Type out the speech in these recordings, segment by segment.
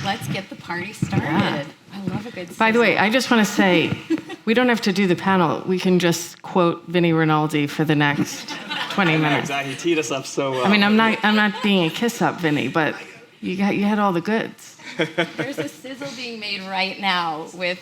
let's get the party started. Yeah. I love a good sizzle. By the way, I just want to say, we don't have to do the panel. We can just quote Vinnie Rinaldi for the next 20 minutes. Exactly. He teed us up so well. I mean, I'm not being a kiss up, Vinnie, but you had all the goods. There's a sizzle being made right now with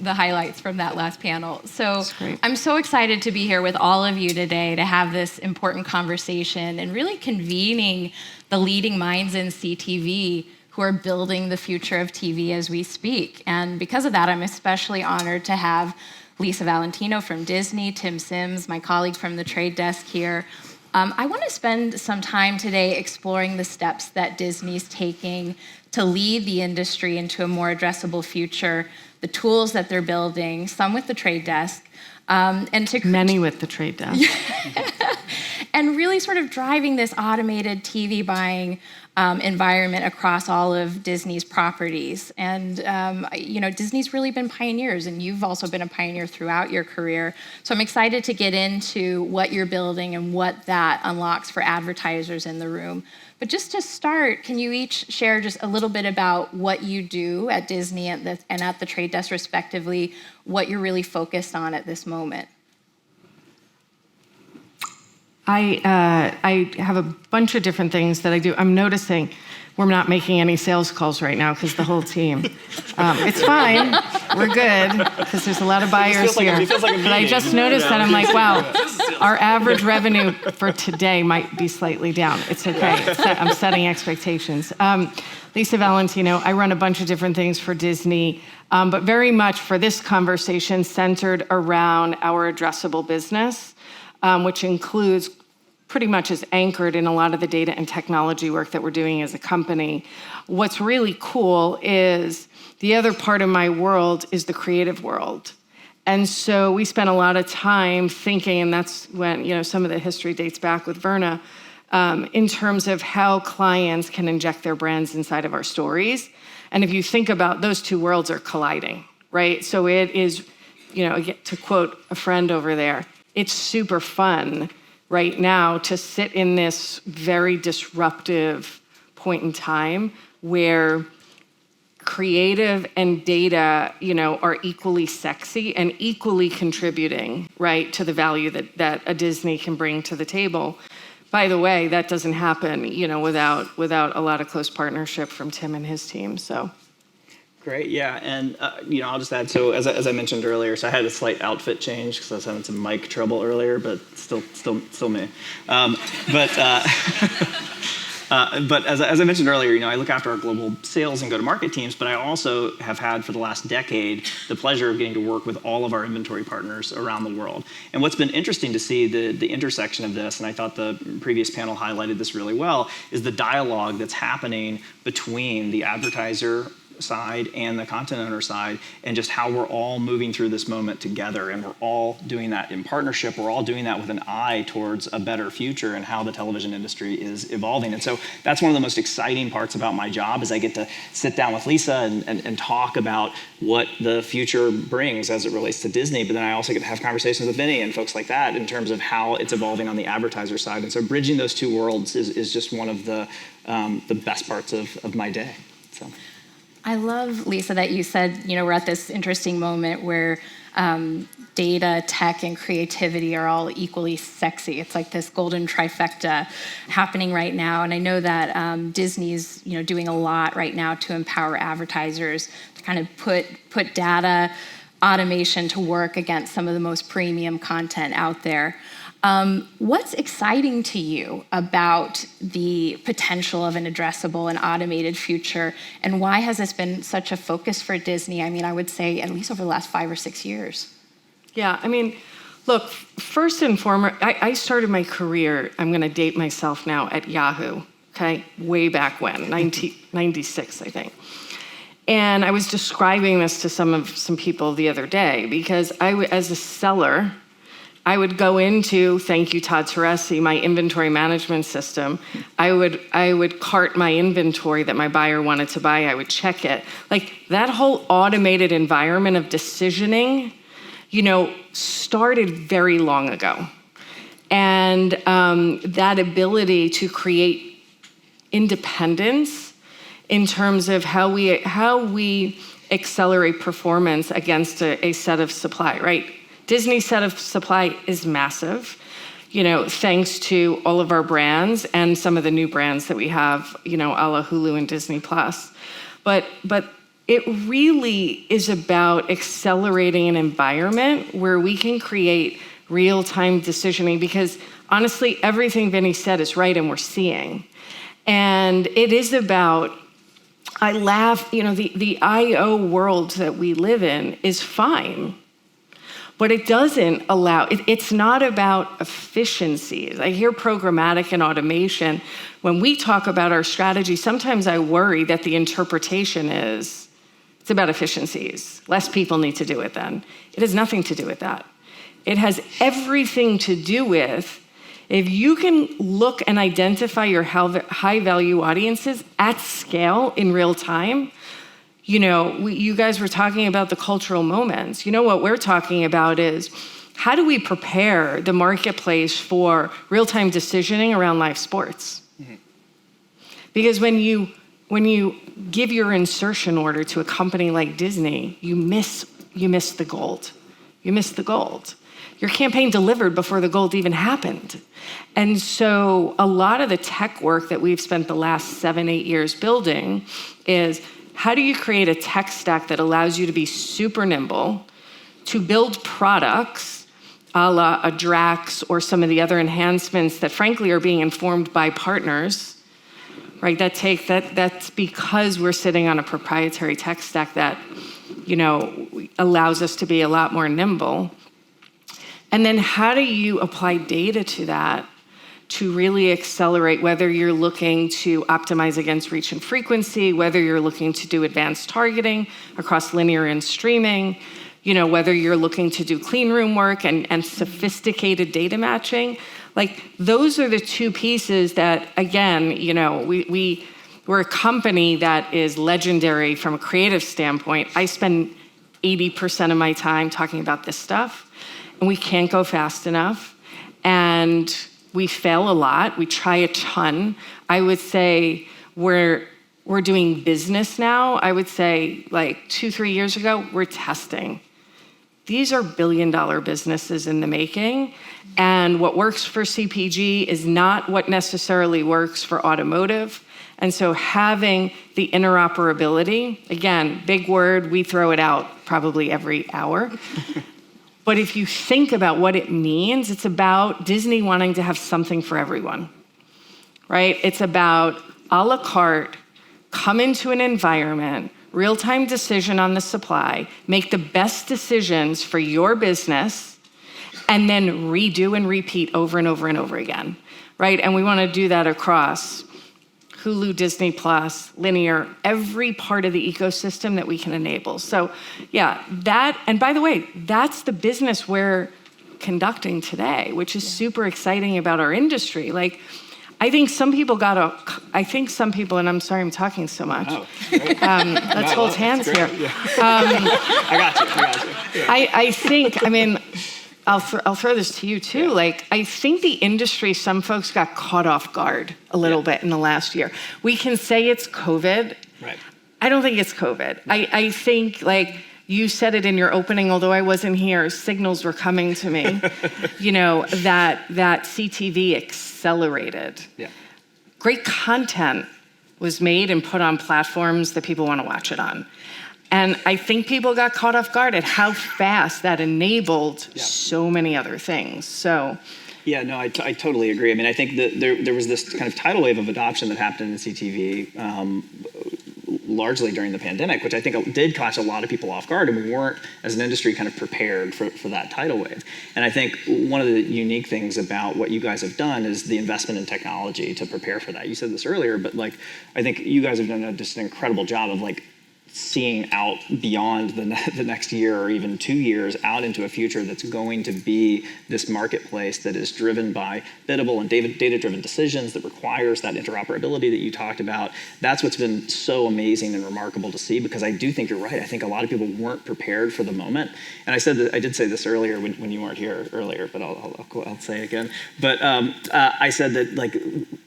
the highlights from that last panel. So I'm so excited to be here with all of you today to have this important conversation and really convening the leading minds in CTV who are building the future of TV as we speak. And because of that, I'm especially honored to have Lisa Valentino from Disney, Tim Sims, my colleague from the trade desk here. I want to spend some time today exploring the steps that Disney's taking to lead the industry into a more addressable future, the tools that they're building, some with the trade desk, and to many with the trade desk. And really sort of driving this automated TV buying environment across all of Disney's properties. And, Disney's really been pioneers, and you've also been a pioneer throughout your career. So I'm excited to get into what you're building and what that unlocks for advertisers in the room. But just to start, can you each share just a little bit about what you do at Disney and at the trade desk respectively, what you're really focused on at this moment? I have a bunch of different things that I do. I'm noticing we're not making any sales calls right now because the whole team. It's fine. We're good because there's a lot of buyers here. But I just noticed that. I'm like, wow, our average revenue for today might be slightly down. It's okay. I'm setting expectations. Lisa Valentino, I run a bunch of different things for Disney, but very much for this conversation centered around our addressable business, which includes pretty much is anchored in a lot of the data and technology work that we're doing as a company. What's really cool is the other part of my world is the creative world. And so we spent a lot of time thinking, and that's when, some of the history dates back with Verna, in terms of how clients can inject their brands inside of our stories. And if you think about those two worlds are colliding, right? So it is, to quote a friend over there, it's super fun right now to sit in this very disruptive point in time where creative and data, are equally sexy and equally contributing, right, to the value that a Disney can bring to the table. By the way, that doesn't happen, without a lot of close partnership from Tim and his team, so. Great, yeah, and I'll just add. So as I mentioned earlier, so I had a slight outfit change because I was having some mic trouble earlier, but still me. But as I mentioned earlier, I look after our global sales and go-to-market teams, but I also have had for the last decade the pleasure of getting to work with all of our inventory partners around the world. And what's been interesting to see the intersection of this, and I thought the previous panel highlighted this really well, is the dialogue that's happening between the advertiser side and the content owner side, and just how we're all moving through this moment together, and we're all doing that in partnership. We're all doing that with an eye towards a better future and how the television industry is evolving. And so that's one of the most exciting parts about my job, is I get to sit down with Lisa and talk about what the future brings as it relates to Disney, but then I also get to have conversations with Vinny and folks like that in terms of how it's evolving on the advertiser side. And so bridging those two worlds is just one of the best parts of my day. So. I love, Lisa, that you said, we're at this interesting moment where data, tech, and creativity are all equally sexy. It's like this golden trifecta happening right now. And I know that Disney's, doing a lot right now to empower advertisers to kind of put data automation to work against some of the most premium content out there. What's exciting to you about the potential of an addressable and automated future, and why has this been such a focus for Disney? I mean, I would say at least over the last 5 or 6 years. Yeah, look, first and foremost, I started my career, I'm going to date myself now, at Yahoo, okay, way back when, 1996, I think. And I was describing this to some people the other day, because as a seller, I would go into, thank you, Todd Teresi, my inventory management system. I would cart my inventory that my buyer wanted to buy. I would check it. Like, that whole automated environment of decisioning, started very long ago. And that ability to create independence in terms of how we accelerate performance against a set of supply, right? Disney's set of supply is massive, thanks to all of our brands and some of the new brands that we have, a la Hulu and Disney Plus. But it really is about accelerating an environment where we can create real-time decisioning, because honestly, everything Vinny said is right and we're seeing. And it is about, I laugh, the IO world that we live in is fine, but it doesn't allow, it's not about efficiencies. I hear programmatic and automation. When we talk about our strategy, sometimes I worry that the interpretation is, it's about efficiencies. Less people need to do it then. It has nothing to do with that. It has everything to do with, if you can look and identify your high-value audiences at scale in real time, you guys were talking about the cultural moments. What we're talking about is, how do we prepare the marketplace for real-time decisioning around live sports? Mm-hmm. Because when you give your insertion order to a company like Disney, you miss the gold. You miss the gold. Your campaign delivered before the gold even happened. And so a lot of the tech work that we've spent the last 7-8 years building is, how do you create a tech stack that allows you to be super nimble, to build products a la a Drax or some of the other enhancements that frankly are being informed by partners, right? That's because we're sitting on a proprietary tech stack that, allows us to be a lot more nimble. And then how do you apply data to that to really accelerate, whether you're looking to optimize against reach and frequency, whether you're looking to do advanced targeting across linear and streaming, whether you're looking to do clean room work and sophisticated data matching. Like, those are the two pieces that, again, we're a company that is legendary from a creative standpoint. I spend 80% of my time talking about this stuff, and we can't go fast enough. And we fail a lot. We try a ton. I would say we're doing business now. I would say like 2-3 years ago, we're testing. These are billion-dollar businesses in the making. And what works for CPG is not what necessarily works for automotive. And so having the interoperability, again, big word, we throw it out probably every hour. But if you think about what it means, it's about Disney wanting to have something for everyone, right? It's about a la carte, come into an environment, real-time decision on the supply, make the best decisions for your business, and then redo and repeat over and over and over again, right? And we want to do that across Hulu, Disney Plus, linear, every part of the ecosystem that we can enable. So yeah, and by the way, that's the business we're conducting today, which is super exciting about our industry. Like, I think some people, and I'm sorry I'm talking so much. Oh, let's hold hands here. Yeah. I got you. Yeah. I'll throw this to you too. Yeah. Like, I think the industry, some folks got caught off guard a little bit in the last year. We can say it's COVID. Right. I don't think it's COVID. No. I think, like you said it in your opening, although I wasn't here, signals were coming to me, that CTV accelerated. Yeah. Great content was made and put on platforms that people want to watch it on. And I think people got caught off guard at how fast that enabled so many other things. So, yeah, no, I totally agree. I mean, I think that there was this kind of tidal wave of adoption that happened in CTV largely during the pandemic, which I think did catch a lot of people off guard, and we weren't, as an industry, kind of prepared for that tidal wave. And I think one of the unique things about what you guys have done is the investment in technology to prepare for that. You said this earlier, but like, I think you guys have done just an incredible job of like seeing out beyond the next year or even 2 years out into a future that's going to be this marketplace that is driven by biddable and data-driven decisions that requires that interoperability that you talked about. That's what's been so amazing and remarkable to see, because I do think you're right. I think a lot of people weren't prepared for the moment. And I did say this earlier when you weren't here earlier, but I'll say it again. But I said that, like,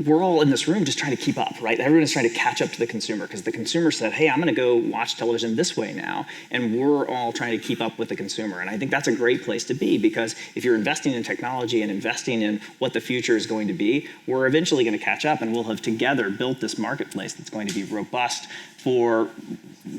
we're all in this room just trying to keep up, right? Everyone's trying to catch up to the consumer, because the consumer said, hey, I'm going to go watch television this way now, and we're all trying to keep up with the consumer. And I think that's a great place to be, because if you're investing in technology and investing in what the future is going to be, we're eventually going to catch up, and we'll have together built this marketplace that's going to be robust for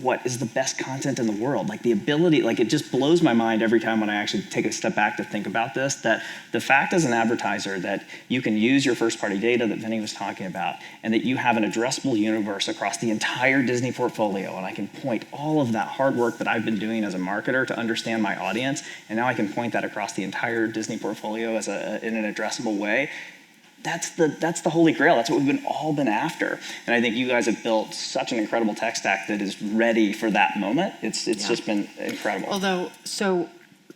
what is the best content in the world. Like, the ability, like, it just blows my mind every time when I actually take a step back to think about this, that the fact as an advertiser that you can use your first party data that Vinny was talking about, and that you have an addressable universe across the entire Disney portfolio, and I can point all of that hard work that I've been doing as a marketer to understand my audience, and now I can point that across the entire Disney portfolio as in an addressable way. That's the holy grail. That's what we've all been after. And I think you guys have built such an incredible tech stack that is ready for that moment. It's just been incredible. Although, so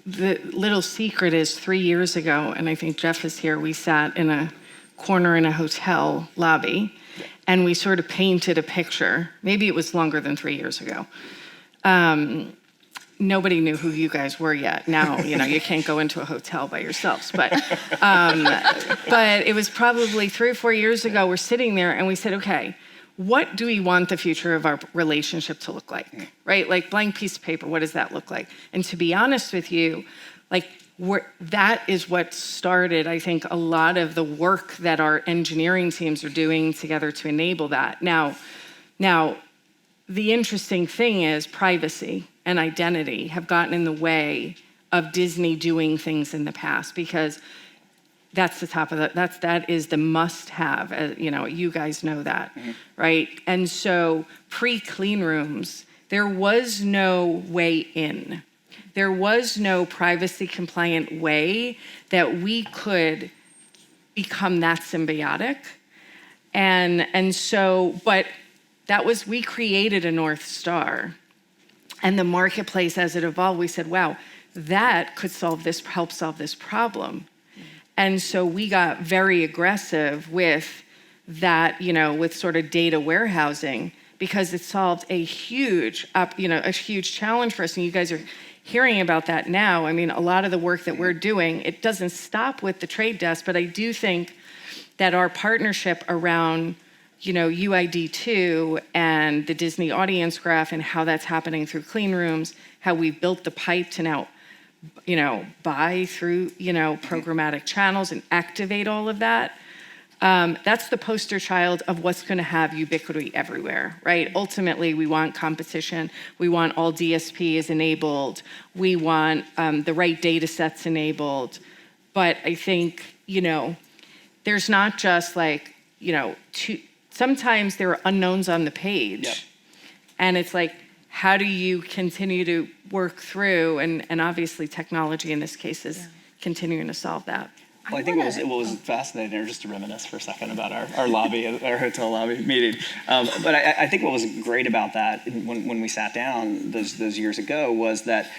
the little secret is 3 years ago, and I think Jeff is here, we sat in a corner in a hotel lobby, and we sort of painted a picture. Maybe it was longer than 3 years ago. Nobody knew who you guys were yet. Now, you can't go into a hotel by yourselves. But it was probably 3 or 4 years ago, we're sitting there and we said, okay, what do we want the future of our relationship to look like, right? Like, blank piece of paper, what does that look like? And to be honest with you, like, that is what started, I think, a lot of the work that our engineering teams are doing together to enable that. Now, the interesting thing is privacy and identity have gotten in the way of Disney doing things in the past, because that's the top of that is the must-have. You guys know that, right? And so pre-clean rooms, there was no way in. There was no privacy-compliant way that we could become that symbiotic, and so, but that was, we created a North Star. And the marketplace, as it evolved, we said, wow, that could help solve this problem. And so we got very aggressive with that, with sort of data warehousing, because it solved a huge challenge for us. And you guys are hearing about that now. I mean, a lot of the work that we're doing, it doesn't stop with the trade desk, but I do think that our partnership around UID2 and the Disney audience graph and how that's happening through clean rooms, how we built the pipe to now, buy through, programmatic channels and activate all of that. That's the poster child of what's going to have ubiquity everywhere, right? Ultimately, we want competition. We want all DSPs enabled. We want the right data sets enabled. But I think, there's not just like, sometimes there are unknowns on the page. Yep. And it's like, how do you continue to work through, and obviously technology in this case is continuing to solve that. Well, I think what was fascinating, or just to reminisce for a second about our lobby, our hotel lobby meeting. But I think what was great about that when we sat down those years ago was that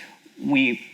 we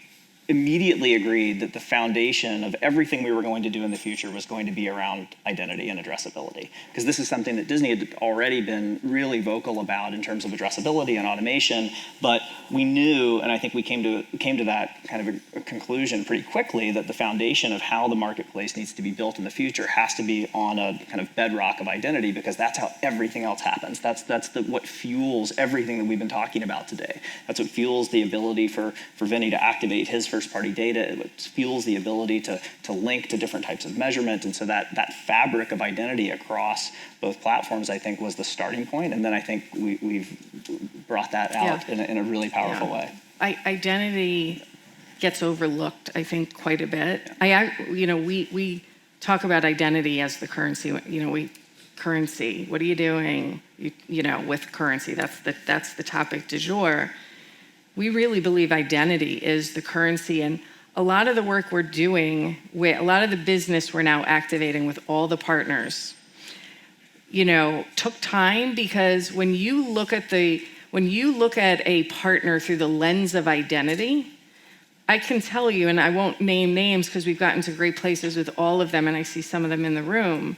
immediately agreed that the foundation of everything we were going to do in the future was going to be around identity and addressability. Because this is something that Disney had already been really vocal about in terms of addressability and automation, but we knew, and I think we came to that kind of a conclusion pretty quickly, that the foundation of how the marketplace needs to be built in the future has to be on a kind of bedrock of identity, because that's how everything else happens. That's what fuels everything that we've been talking about today. That's what fuels the ability for Vinny to activate his first-party data. It fuels the ability to link to different types of measurement. And so that fabric of identity across both platforms, I think, was the starting point. And then I think we've brought that out in a really powerful way. Identity gets overlooked, I think, quite a bit. We talk about identity as the currency. Currency. What are you doing? With currency. That's the topic du jour. We really believe identity is the currency, and a lot of the work we're doing, a lot of the business we're now activating with all the partners, took time, because when you when you look at a partner through the lens of identity, I can tell you, and I won't name names because we've gotten to great places with all of them, and I see some of them in the room,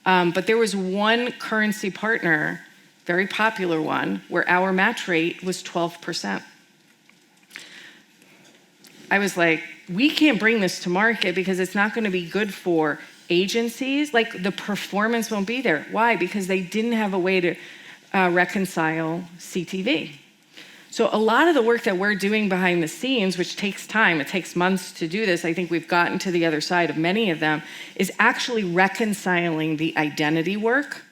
but there was one currency partner, very popular one, where our match rate was 12%. I was like, we can't bring this to market because it's not going to be good for agencies. Like, the performance won't be there. Why? Because they didn't have a way to reconcile CTV. So a lot of the work that we're doing behind the scenes, which takes time, it takes months to do this, I think we've gotten to the other side of many of them, is actually reconciling the identity work.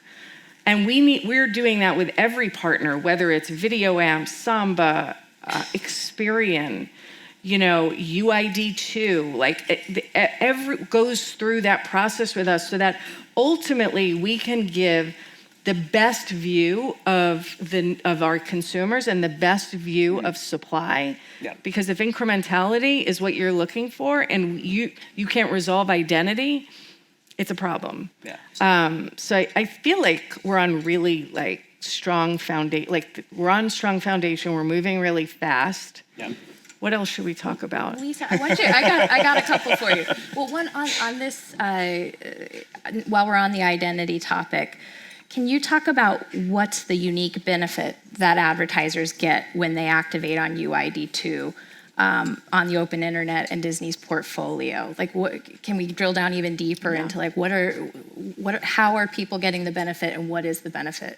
And we're doing that with every partner, whether it's VideoAmp, Samba, Experian, UID2, every goes through that process with us so that ultimately we can give the best view of our consumers and the best view of supply. Yeah. Because if incrementality is what you're looking for and you can't resolve identity, it's a problem. Yeah. So I feel like we're on really strong foundation. We're on strong foundation. We're moving really fast. Yeah. What else should we talk about? Lisa, I got a couple for you. Well, one on this, while we're on the identity topic, can you talk about what's the unique benefit that advertisers get when they activate on UID2 on the open internet and Disney's portfolio? Can we drill down even deeper into how are people getting the benefit and what is the benefit?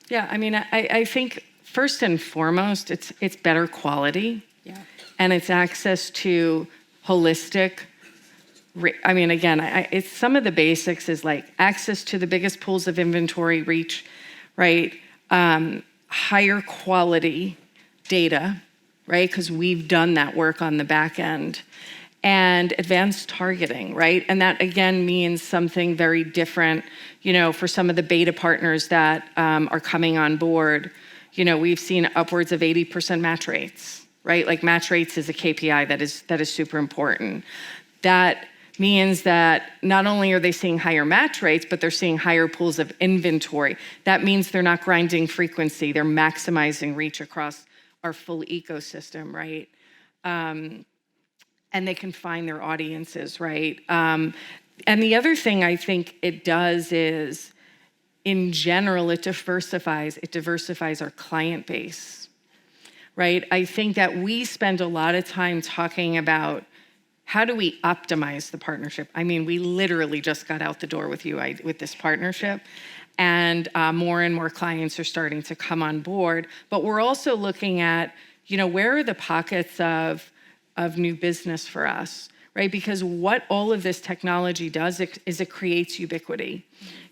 Yeah, I mean, I think first and foremost, it's better quality. Yeah. And it's access to holistic. I mean, again, it's some of the basics is access to the biggest pools of inventory reach, right? Higher quality data, right? Because we've done that work on the back end. And advanced targeting, right? And that, again, means something very different, for some of the beta partners that are coming on board. We've seen upwards of 80% match rates, right? Match rates is a KPI that is super important. That means that not only are they seeing higher match rates, but they're seeing higher pools of inventory. That means they're not grinding frequency, they're maximizing reach across our full ecosystem, right? And they can find their audiences, right? And the other thing I think it does is, in general, it diversifies our client base, right? I think that we spend a lot of time talking about how do we optimize the partnership? I mean, we literally just got out the door with with this partnership, and more and more clients are starting to come on board. But we're also looking at, where are the pockets of new business for us, right? Because what all of this technology does is it creates ubiquity.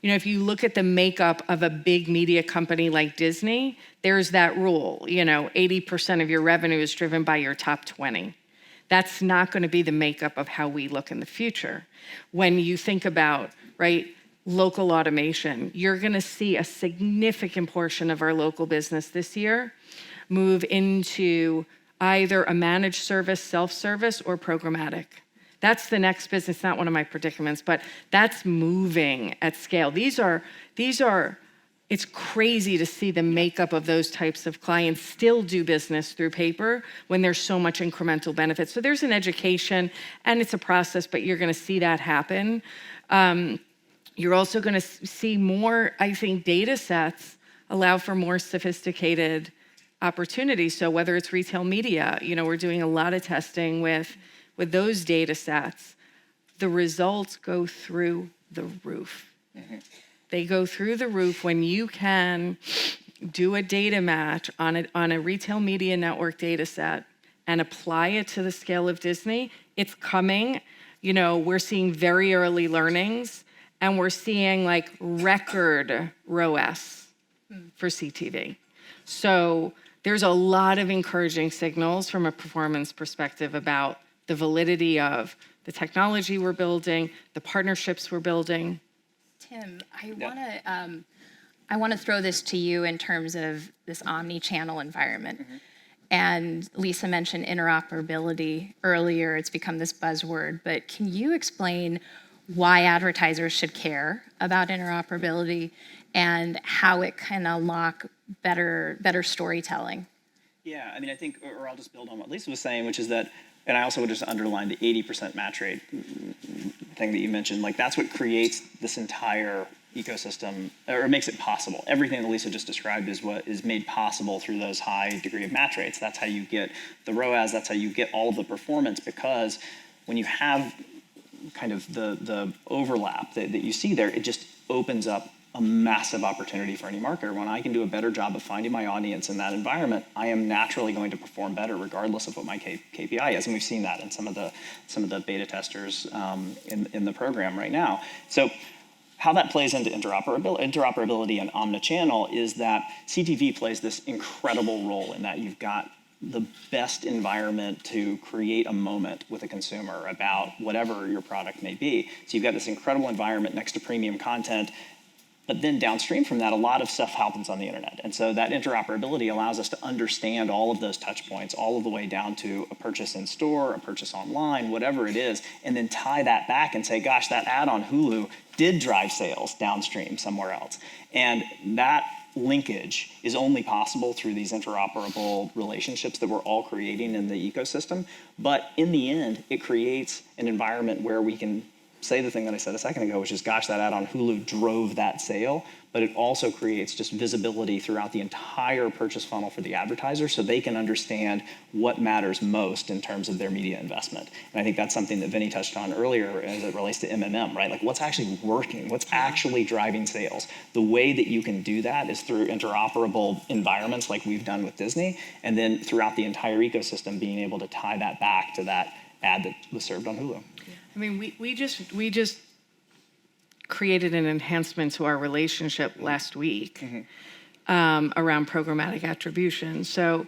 If you look at the makeup of a big media company like Disney, there's that rule, 80% of your revenue is driven by your top 20. That's not going to be the makeup of how we look in the future. When you think about, right, local automation, you're going to see a significant portion of our local business this year move into either a managed service, self-service, or programmatic. That's the next business, not one of my predicaments, but that's moving at scale. It's crazy to see the makeup of those types of clients still do business through paper when there's so much incremental benefit. So there's an education, and it's a process, but you're going to see that happen. You're also going to see more, I think, data sets allow for more sophisticated opportunities. So whether it's retail media, we're doing a lot of testing with those data sets. The results go through the roof. Mm-hmm. They go through the roof when you can do a data match on a retail media network data set and apply it to the scale of Disney. It's coming. We're seeing very early learnings, and we're seeing record ROAS for CTV. So there's a lot of encouraging signals from a performance perspective about the validity of the technology we're building, the partnerships we're building. Tim, I want to throw this to you in terms of this omni-channel environment. Mm-hmm. And Lisa mentioned interoperability earlier. It's become this buzzword, but can you explain why advertisers should care about interoperability and how it can unlock better storytelling? Yeah, I mean, I think, or I'll just build on what Lisa was saying, which is that, and I also would just underline the 80% match rate thing that you mentioned. Like, that's what creates this entire ecosystem, or makes it possible. Everything that Lisa just described is what is made possible through those high degree of match rates. That's how you get the ROAS, that's how you get all of the performance, because when you have kind of the overlap that you see there, it just opens up a massive opportunity for any marketer. When I can do a better job of finding my audience in that environment, I am naturally going to perform better regardless of what my KPI is. And we've seen that in some of the beta testers in the program right now. So how that plays into interoperability and omnichannel is that CTV plays this incredible role in that you've got the best environment to create a moment with a consumer about whatever your product may be. So you've got this incredible environment next to premium content. But then downstream from that, a lot of stuff happens on the internet. And so that interoperability allows us to understand all of those touch points, all of the way down to a purchase in store, a purchase online, whatever it is, and then tie that back and say, gosh, that ad on Hulu did drive sales downstream somewhere else. And that linkage is only possible through these interoperable relationships that we're all creating in the ecosystem. But in the end, it creates an environment where we can say the thing that I said a second ago, which is, gosh, that ad on Hulu drove that sale, but it also creates just visibility throughout the entire purchase funnel for the advertiser so they can understand what matters most in terms of their media investment. And I think that's something that Vinny touched on earlier as it relates to MMM, right? Like, what's actually working? What's actually driving sales? The way that you can do that is through interoperable environments like we've done with Disney, and then throughout the entire ecosystem being able to tie that back to that ad that was served on Hulu. I mean, we just created an enhancement to our relationship last week around programmatic attribution. So,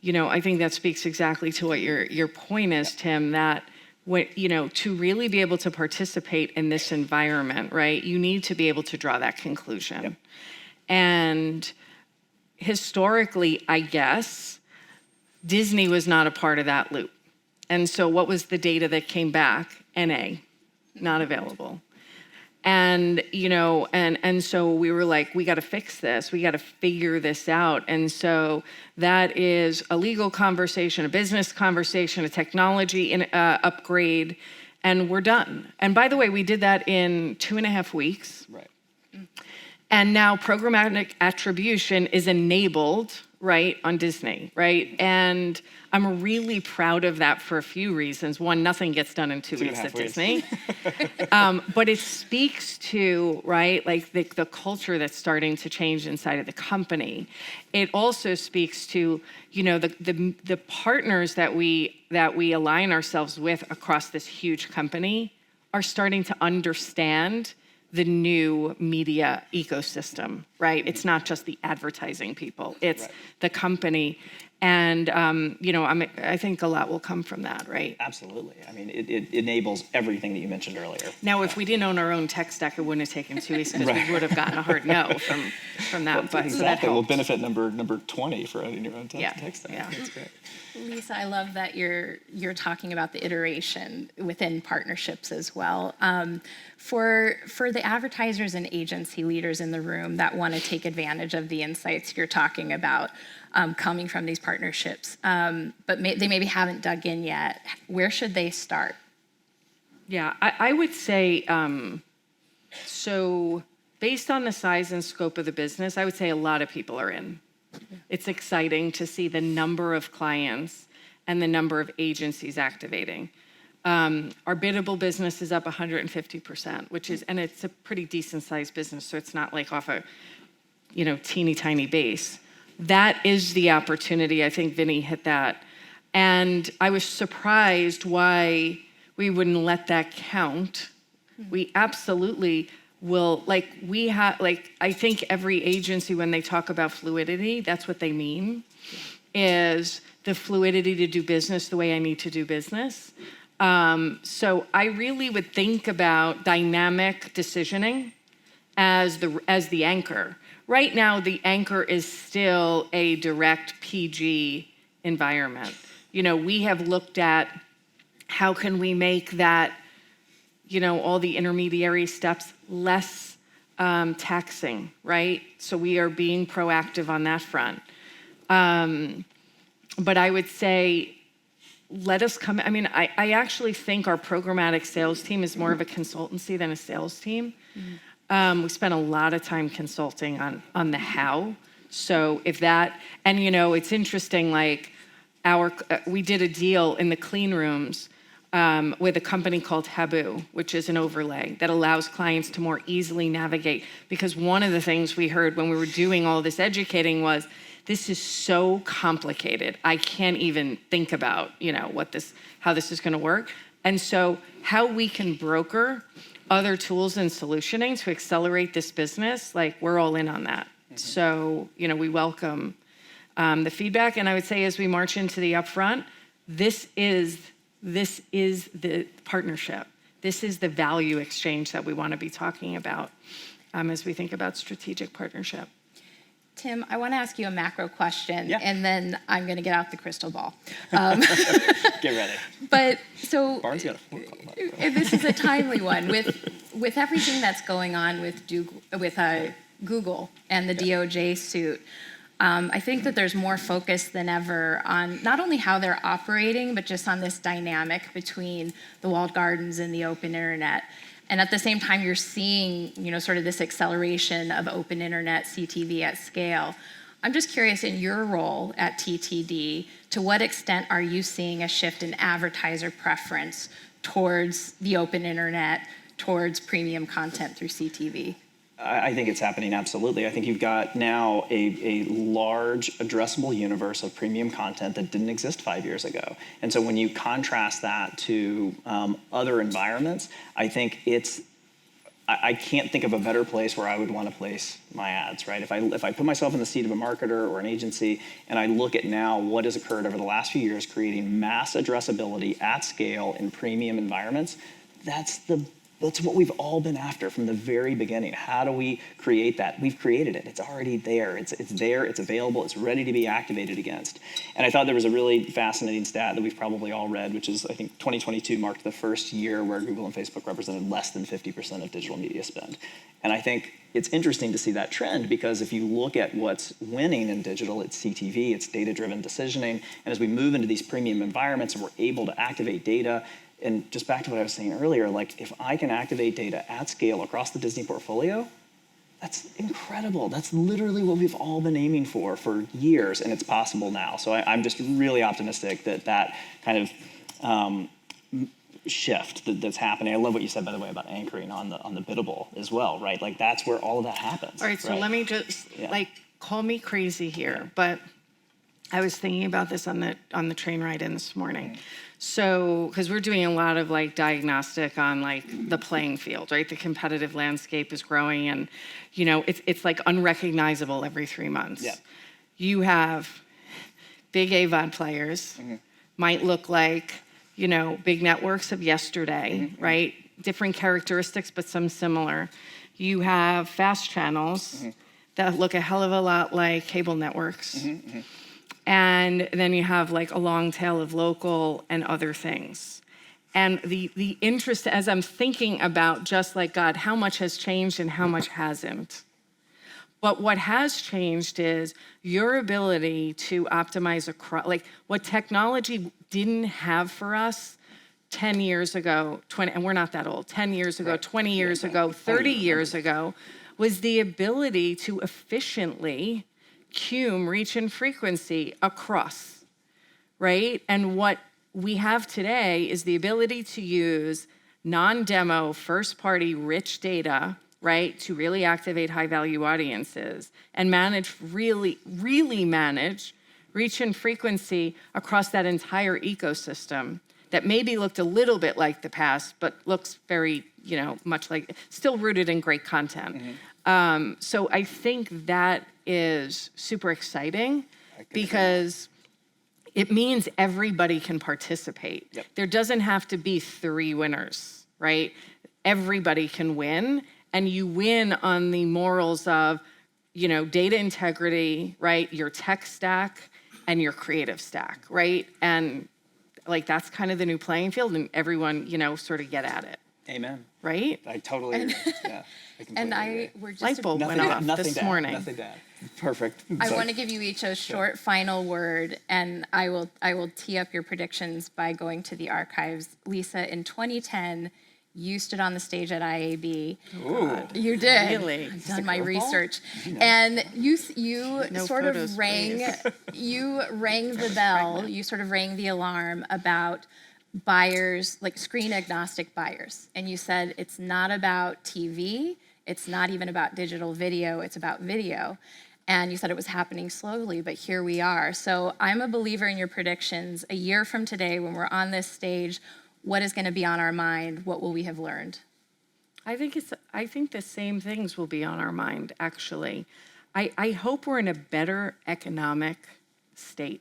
I think that speaks exactly to what your point is, Tim, that to really be able to participate in this environment, right, you need to be able to draw that conclusion. Yep. And historically, I guess, Disney was not a part of that loop. And so what was the data that came back? NA, not available. And, and so we were like, we got to fix this. We got to figure this out. And so that is a legal conversation, a business conversation, a technology upgrade, and we're done. And by the way, we did that in 2.5 weeks. Right. And now programmatic attribution is enabled, right, on Disney, right? And I'm really proud of that for a few reasons. One, nothing gets done in 2 weeks at Disney. But it speaks to, right, like the culture that's starting to change inside of the company. It also speaks to, the partners that we align ourselves with across this huge company are starting to understand the new media ecosystem, right? It's not just the advertising people, it's the company. And, I think a lot will come from that, right? Absolutely. I mean, it enables everything that you mentioned earlier. Now, if we didn't own our own tech stack, it wouldn't have taken 2 weeks because we would have gotten a hard no from that. Well, exactly. Well, benefit number 20 for owning your own tech stack. Yeah. That's great. Lisa, I love that you're talking about the iteration within partnerships as well. For the advertisers and agency leaders in the room that want to take advantage of the insights you're talking about coming from these partnerships, but they maybe haven't dug in yet, where should they start? Yeah, I would say, so based on the size and scope of the business, I would say a lot of people are in. It's exciting to see the number of clients and the number of agencies activating. Our biddable business is up 150%, and it's a pretty decent sized business, so it's not like off a, teeny tiny base. That is the opportunity. I think Vinny hit that. And I was surprised why we wouldn't let that count. We absolutely will, I think every agency, when they talk about fluidity, that's what they mean, is the fluidity to do business the way I need to do business. So I really would think about dynamic decisioning as the anchor. Right now, the anchor is still a direct PG environment. We have looked at how can we make that, all the intermediary steps less taxing, right? So we are being proactive on that front. But I would say, let us come. I mean, I actually think our programmatic sales team is more of a consultancy than a sales team. We spend a lot of time consulting on the how. So if that, and it's interesting, like we did a deal in the clean rooms with a company called Habu, which is an overlay that allows clients to more easily navigate. Because one of the things we heard when we were doing all this educating was, this is so complicated. I can't even think about, how this is going to work. And so how we can broker other tools and solutioning to accelerate this business, like we're all in on that. So, we welcome the feedback. And I would say as we march into the upfront, this is the partnership. This is the value exchange that we want to be talking about as we think about strategic partnership. Tim, I want to ask you a macro question, Yeah. and then I'm going to get out the crystal ball. Get ready. But so Barnes got a 4 o'clock. this is a timely one with everything that's going on with Google and the DOJ suit. I think that there's more focus than ever on not only how they're operating, but just on this dynamic between the walled gardens and the open internet. And at the same time, you're seeing, sort of this acceleration of open internet CTV at scale. I'm just curious, in your role at TTD, to what extent are you seeing a shift in advertiser preference towards the open internet, towards premium content through CTV? I think it's happening, absolutely. I think you've got now a large addressable universe of premium content that didn't exist 5 years ago. And so when you contrast that to other environments, I think I can't think of a better place where I would want to place my ads, right? If I put myself in the seat of a marketer or an agency and I look at now what has occurred over the last few years creating mass addressability at scale in premium environments, that's what we've all been after from the very beginning. How do we create that? We've created it. It's already there. It's there. It's available. It's ready to be activated against. And I thought there was a really fascinating stat that we've probably all read, which is I think 2022 marked the first year where Google and Facebook represented less than 50% of digital media spend. And I think it's interesting to see that trend because if you look at what's winning in digital, it's CTV, it's data-driven decisioning. And as we move into these premium environments and we're able to activate data, and just back to what I was saying earlier, like if I can activate data at scale across the Disney portfolio, that's incredible. That's literally what we've all been aiming for years, and it's possible now. So I'm just really optimistic that kind of shift that's happening. I love what you said, by the way, about anchoring on the biddable as well, right? Like that's where all of that happens. All right, so let me just call me crazy here, but I was thinking about this on the train ride in this morning. So, because we're doing a lot of diagnostic on the playing field, right? The competitive landscape is growing, and it's unrecognizable every 3 months. Yeah. You have big AVOD players, might look like big networks of yesterday, right? Different characteristics, but some similar. You have fast channels that look a hell of a lot like cable networks. And then you have a long tail of local and other things. And the interest, as I'm thinking about just God, how much has changed and how much hasn't. But what has changed is your ability to optimize across, what technology didn't have for us 10 years ago, 20, and we're not that old, 10 years ago, 20 years ago, 30 years ago, was the ability to efficiently cume, reach, and frequency across, right? And what we have today is the ability to use non-demo, first-party, rich data, right, to really activate high-value audiences and really manage reach and frequency across that entire ecosystem that maybe looked a little bit like the past, but looks very, much like, still rooted in great content. So I think that is super exciting because it means everybody can participate. Yep. There doesn't have to be 3 winners, right? Everybody can win, and you win on the morals of, data integrity, right? Your tech stack and your creative stack, right? And that's kind of the new playing field, and everyone, sort of get at it. Amen. right? I totally agree. Yeah, I completely agree. We're just Light bulb went off this morning. Nothing to add. Perfect. I want to give you each a short final word, and I will tee up your predictions by going to the archives. Lisa, in 2010, you stood on the stage at IAB. Ooh. You did. Really? I've done my research, and you No sort photos, of rang you rang the bell. You sort of rang the alarm about buyers, like screen agnostic buyers, and you said it's not about TV. It's not even about digital video. It's about video. And you said it was happening slowly, but here we are. So I'm a believer in your predictions. A year from today, when we're on this stage, what is going to be on our mind? What will we have learned? I think the same things will be on our mind, actually. I hope we're in a better economic state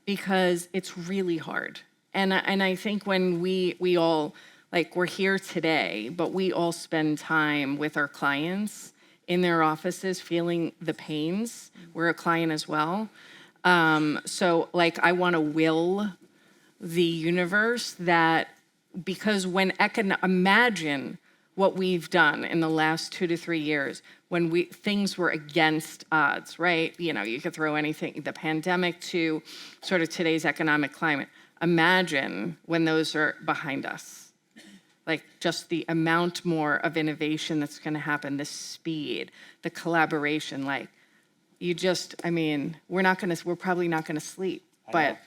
because it's really hard. And I think when we all, like, we're here today, but we all spend time with our clients in their offices feeling the pains. We're a client as well. So, like, I want to will the universe that, because when imagine what we've done in the last 2 to 3 years when things were against odds, right? You know, you could throw anything, the pandemic to sort of today's economic climate. Imagine when those are behind us. Like, just the amount more of innovation that's going to happen, the speed, the collaboration. Like, we're probably not going to sleep, but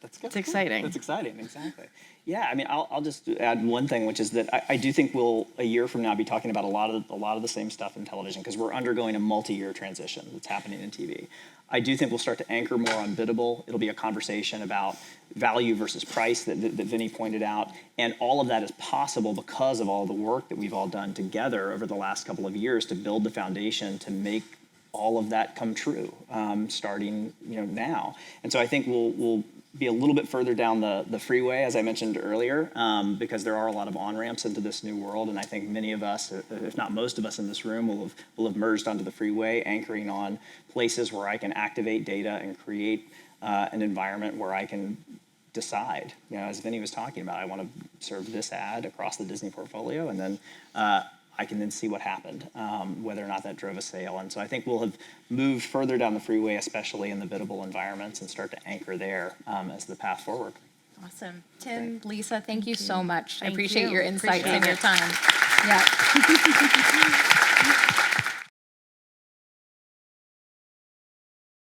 That's good. it's exciting. That's exciting, exactly. Yeah, I mean, I'll just add one thing, which is that I do think we'll, a year from now, be talking about a lot of the same stuff in television, because we're undergoing a multi-year transition that's happening in TV. I do think we'll start to anchor more on biddable. It'll be a conversation about value versus price that Vinny pointed out, and all of that is possible because of all the work that we've all done together over the last couple of years to build the foundation to make all of that come true, starting now. And so I think we'll be a little bit further down the freeway, as I mentioned earlier, because there are a lot of on-ramps into this new world, and I think many of us, if not most of us in this room, will have merged onto the freeway, anchoring on places where I can activate data and create an environment where I can decide. As Vinny was talking about, I want to serve this ad across the Disney portfolio, and then I can then see what happened, whether or not that drove a sale. And so I think we'll have moved further down the freeway, especially in the biddable environments, and start to anchor there as the path forward. Awesome. Tim, Lisa, thank you so much. I Thank appreciate you. your insights and Appreciate your it. time. Yeah.